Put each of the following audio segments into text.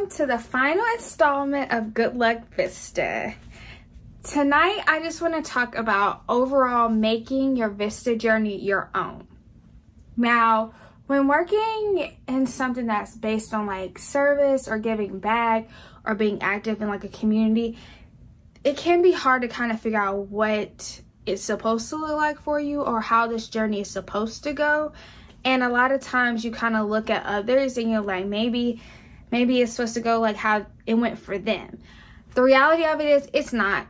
welcome to the final installment of Good Luck VISTA. Tonight, I just want to talk about overall making your VISTA journey your own. Now, when working in something that's based on like service or giving back or being active in like a community, it can be hard to kind of figure out what it's supposed to look like for you or how this journey is supposed to go. And a lot of times you kind of look at others and you're like, maybe it's supposed to go like how it went for them. The reality of it is it's not.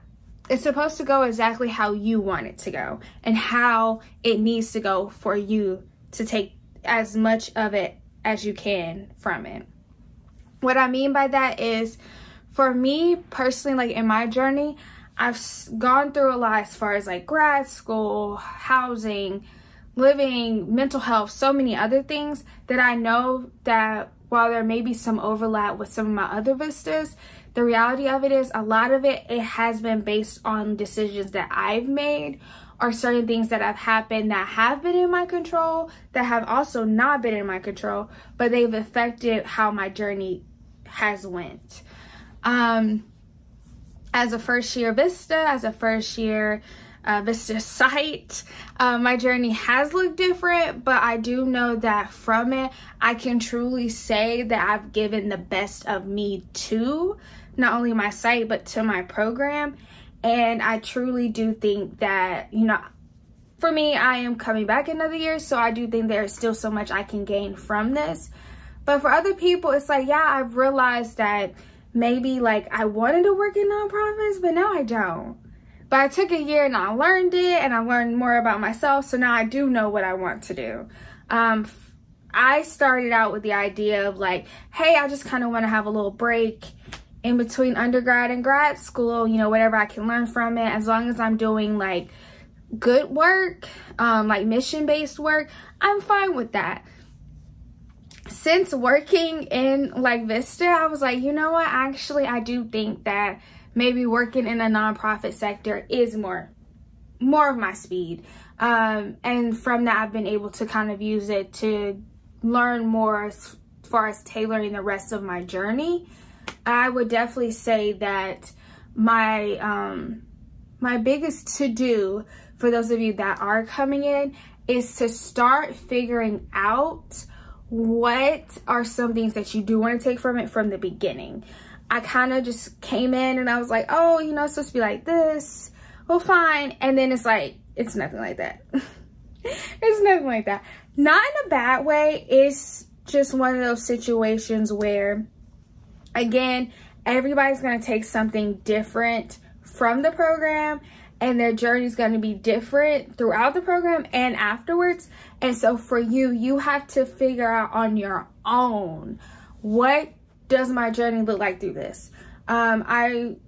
It's supposed to go exactly how you want it to go and how it needs to go for you to take as much of it as you can from it. What I mean by that is, for me personally, like in my journey, I've gone through a lot as far as like grad school, housing, living, mental health, so many other things that I know that while there may be some overlap with some of my other vistas, the reality of it is a lot of it has been based on decisions that I've made or certain things that have happened that have been in my control, that have also not been in my control, but they've affected how my journey has went. As a first year VISTA, as a first year VISTA site, my journey has looked different, but I do know that from it, I can truly say that I've given the best of me to not only my site, but to my program. And I truly do think that, you know, for me, I am coming back another year, so I do think there is still so much I can gain from this. But for other people, it's like, yeah, I've realized that maybe like I wanted to work in nonprofits, but now I don't. But I took a year and I learned it and I learned more about myself. So now I do know what I want to do. I started out with the idea of like, hey, I just kind of want to have a little break in between undergrad and grad school, you know, whatever I can learn from it, as long as I'm doing like good work, like mission-based work, I'm fine with that. Since working in like VISTA, I was like, you know what, actually, I do think that maybe working in a nonprofit sector is more of my speed. And from that, I've been able to kind of use it to learn more as far as tailoring the rest of my journey. I would definitely say that my my biggest to-do for those of you that are coming in is to start figuring out what are some things that you do want to take from it from the beginning. I kind of just came in and I was like, oh, you know, it's supposed to be like this. Well, fine. And then it's like, it's nothing like that. It's nothing like that. Not in a bad way. It's just one of those situations where, again, everybody's going to take something different from the program and their journey is going to be different throughout the program and afterwards. And so for you, you have to figure out on your own, what does my journey look like through this? I've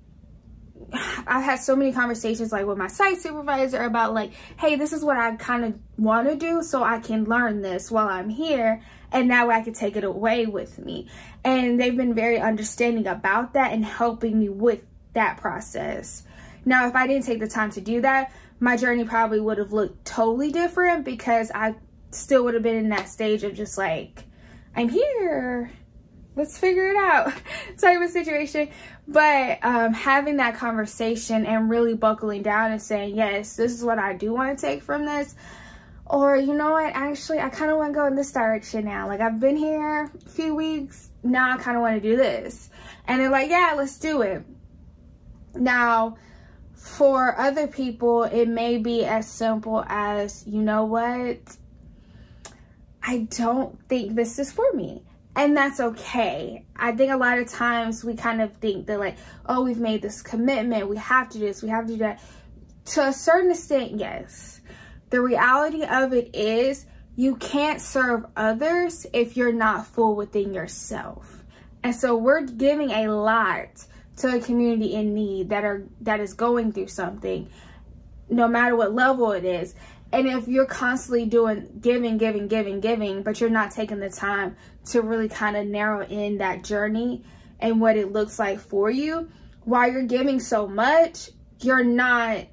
had so many conversations like with my site supervisor about like, hey, this is what I kind of want to do so I can learn this while I'm here. And that way I can take it away with me. And they've been very understanding about that and helping me with that process. Now, if I didn't take the time to do that, my journey probably would have looked totally different because I still would have been in that stage of just like, I'm here, let's figure it out type of situation. But having that conversation and really buckling down and saying, yes, this is what I do want to take from this. Or, you know what, actually, I kind of want to go in this direction now. Like, I've been here a few weeks. Now I kind of want to do this. And they're like, yeah, let's do it. Now, for other people, it may be as simple as, you know what, I don't think this is for me. And that's okay. I think a lot of times we kind of think that like, oh, we've made this commitment. We have to do this. We have to do that. To a certain extent, yes. The reality of it is you can't serve others if you're not full within yourself. And so we're giving a lot to a community in need that is going through something, no matter what level it is. And if you're constantly doing giving, but you're not taking the time to really kind of narrow in that journey and what it looks like for you, while you're giving so much, you're not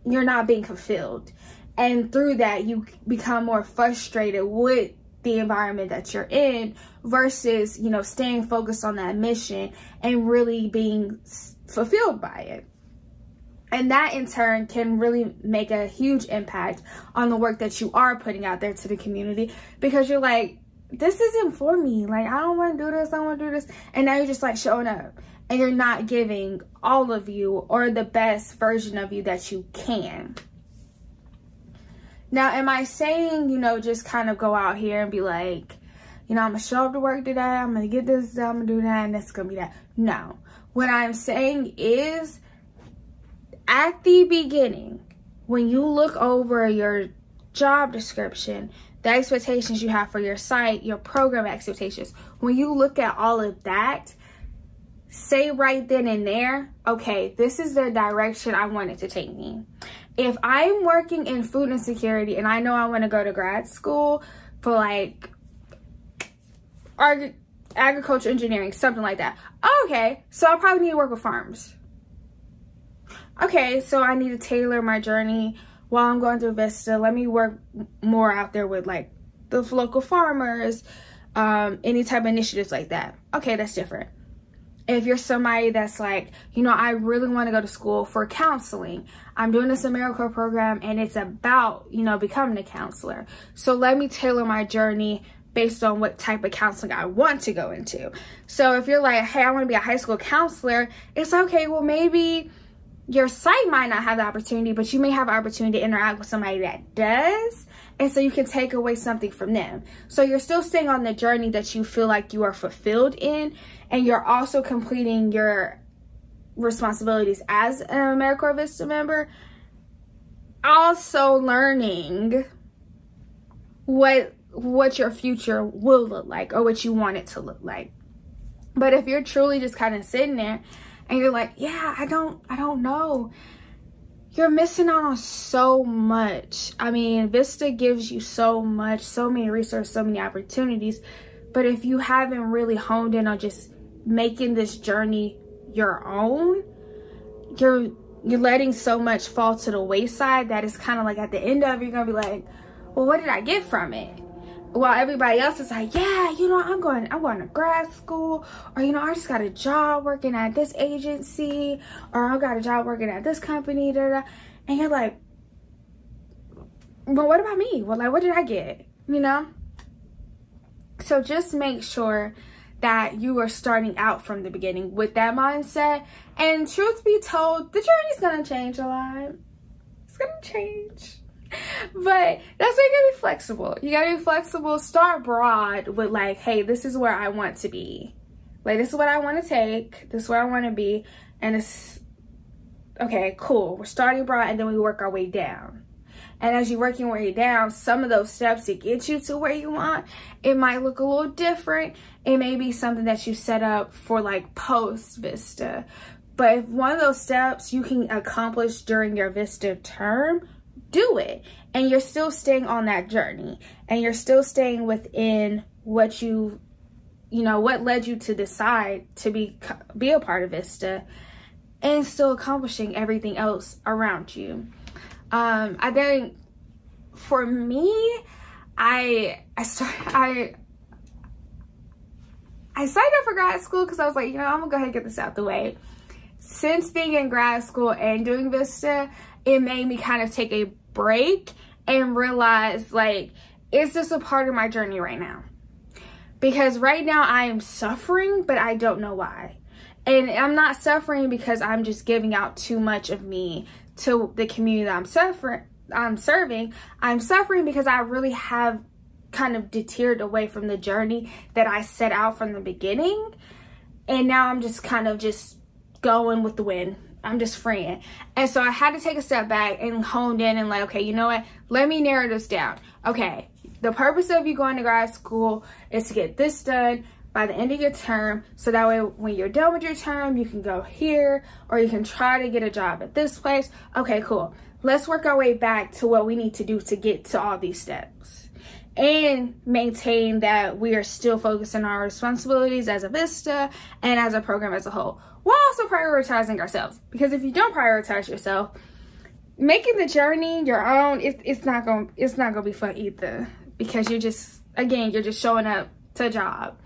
being fulfilled. And through that, you become more frustrated with the environment that you're in versus, you know, staying focused on that mission and really being fulfilled by it. And that in turn can really make a huge impact on the work that you are putting out there to the community, because you're like, this isn't for me. Like, I don't want to do this. I don't want to do this. And now you're just like showing up and you're not giving all of you or the best version of you that you can. Now, am I saying, you know, just kind of go out here and be like, you know, I'm going to show up to work today. I'm going to get this done. I'm going to do that. And it's going to be that. No. What I'm saying is, at the beginning, when you look over your job description, the expectations you have for your site, your program expectations, when you look at all of that, say right then and there, okay, this is the direction I want it to take me. If I'm working in food insecurity and I know I want to go to grad school for like agriculture engineering, something like that. Okay, so I probably need to work with farms. Okay, so I need to tailor my journey while I'm going through VISTA. Let me work more out there with like the local farmers, any type of initiatives like that. Okay, that's different. If you're somebody that's like, you know, I really want to go to school for counseling. I'm doing this AmeriCorps program and it's about, you know, becoming a counselor. So let me tailor my journey based on what type of counseling I want to go into. So if you're like, hey, I want to be a high school counselor, it's okay. Well, maybe your site might not have the opportunity, but you may have an opportunity to interact with somebody that does. And so you can take away something from them. So you're still staying on the journey that you feel like you are fulfilled in. And you're also completing your responsibilities as an AmeriCorps VISTA member. Also learning what your future will look like or what you want it to look like. But if you're truly just kind of sitting there and you're like, yeah, I don't know, you're missing out on so much. I mean, VISTA gives you so much, so many resources, so many opportunities. But if you haven't really honed in on just making this journey your own, you're letting so much fall to the wayside that it's kind of like at the end of it, you're gonna be like, well, what did I get from it? While everybody else is like, yeah, you know, I'm going to grad school, or, you know, I just got a job working at this agency, or I got a job working at this company, and you're like, well, what about me? Well, like, what did I get? You know? So just make sure that you are starting out from the beginning with that mindset. And truth be told, the journey's going to change a lot. It's going to change. But that's why you gotta be flexible. You gotta be flexible. Start broad with like, hey, this is where I want to be. Like, this is what I want to take. This is where I want to be. And it's, okay, cool. We're starting broad and then we work our way down. And as you're working your way down, some of those steps to get you to where you want, it might look a little different. It may be something that you set up for like post VISTA. But if one of those steps you can accomplish during your VISTA term, do it. And you're still staying on that journey, and you're still staying within what you know, what led you to decide to be a part of VISTA, and still accomplishing everything else around you. I think for me, I signed up for grad school because I was like, you know, I'm gonna go ahead and get this out the way. Since being in grad school and doing VISTA, it made me kind of take a break and realize, like, is this a part of my journey right now? Because right now I am suffering, but I don't know why. And I'm not suffering because I'm just giving out too much of me to the community that I'm serving. I'm suffering because I really have kind of deterred away from the journey that I set out from the beginning. And now I'm just kind of just going with the wind. I'm just freeing. And so I had to take a step back and honed in and like, okay, you know what? Let me narrow this down. Okay, the purpose of you going to grad school is to get this done by the end of your term. So that way, when you're done with your term, you can go here, or you can try to get a job at this place. Okay, cool. Let's work our way back to what we need to do to get to all these steps. And maintain that we are still focused on our responsibilities as a VISTA and as a program as a whole, while also prioritizing ourselves. Because if you don't prioritize yourself, making the journey your own, it's not gonna be fun either. Because you're just again, you're just showing up to a job.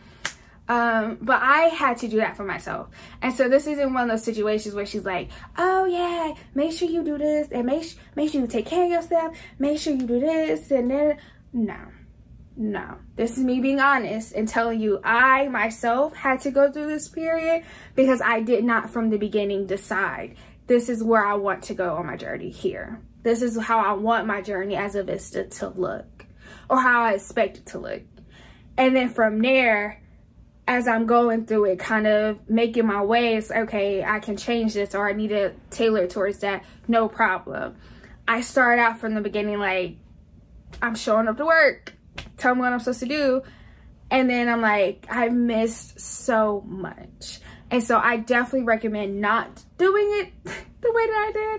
But I had to do that for myself. And so this isn't one of those situations where she's like, oh yeah, make sure you do this, and make sure you take care of yourself, make sure you do this, and then, no. This is me being honest and telling you I myself had to go through this period because I did not from the beginning decide this is where I want to go on my journey here. This is how I want my journey as a Vista to look, or how I expect it to look. And then from there, as I'm going through it, kind of making my way, it's okay, I can change this, or I need to tailor towards that, no problem. I started out from the beginning like, I'm showing up to work, tell me what I'm supposed to do, and then I'm like, I've missed so much. And so I definitely recommend not doing it the way that I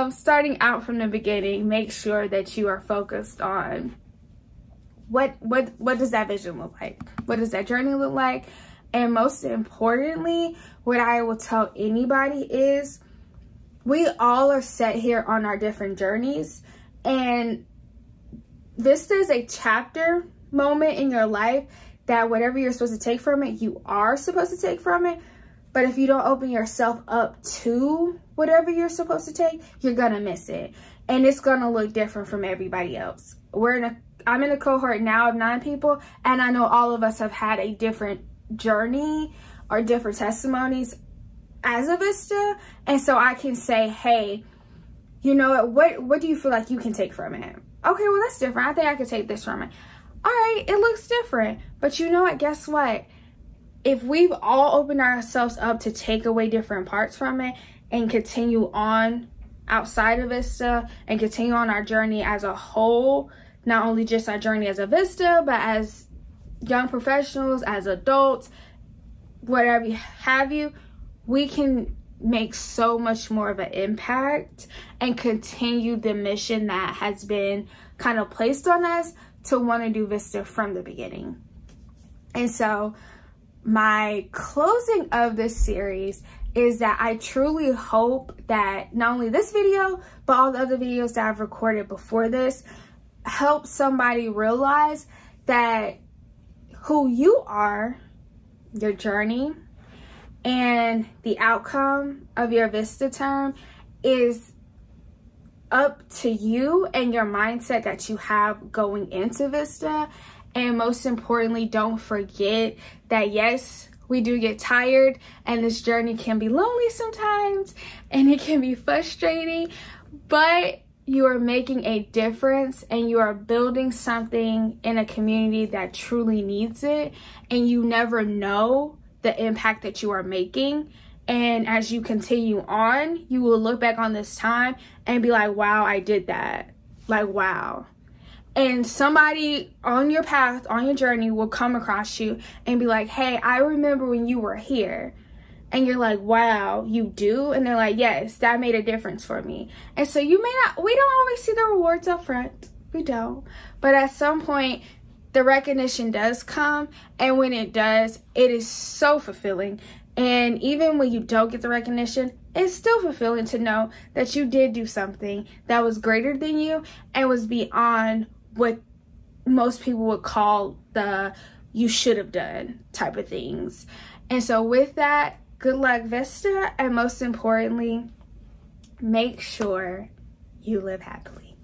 did. Starting out from the beginning, make sure that you are focused on what does that vision look like? What does that journey look like? And most importantly, what I will tell anybody is we all are set here on our different journeys, and this is a chapter moment in your life that whatever you're supposed to take from it, you are supposed to take from it. But if you don't open yourself up to whatever you're supposed to take, you're gonna miss it. And it's gonna look different from everybody else. I'm in a cohort now of 9 people, and I know all of us have had a different journey or different testimonies as a Vista. And so I can say, hey, you know what do you feel like you can take from it? Okay, well, that's different. I think I could take this from it. All right, it looks different. But you know what? Guess what? If we've all opened ourselves up to take away different parts from it and continue on outside of Vista and continue on our journey as a whole, not only just our journey as a Vista, but as young professionals, as adults, whatever have you, we can make so much more of an impact and continue the mission that has been kind of placed on us to want to do Vista from the beginning. And so my closing of this series is that I truly hope that not only this video, but all the other videos that I've recorded before this help somebody realize that who you are, your journey, and the outcome of your Vista term is up to you and your mindset that you have going into Vista. And most importantly, don't forget that yes, we do get tired, and this journey can be lonely sometimes, and it can be frustrating, but you are making a difference, and you are building something in a community that truly needs it, and you never know the impact that you are making. And as you continue on, you will look back on this time and be like, wow, I did that. Like, wow. And somebody on your path, on your journey, will come across you and be like, hey, I remember when you were here. And you're like, wow, you do? And they're like, yes, that made a difference for me. And so we don't always see the rewards up front. We don't. But at some point, the recognition does come. And when it does, it is so fulfilling. And even when you don't get the recognition, it's still fulfilling to know that you did do something that was greater than you and was beyond what most people would call the you should have done type of things. And so with that, good luck, Vista, and most importantly, make sure you live happily.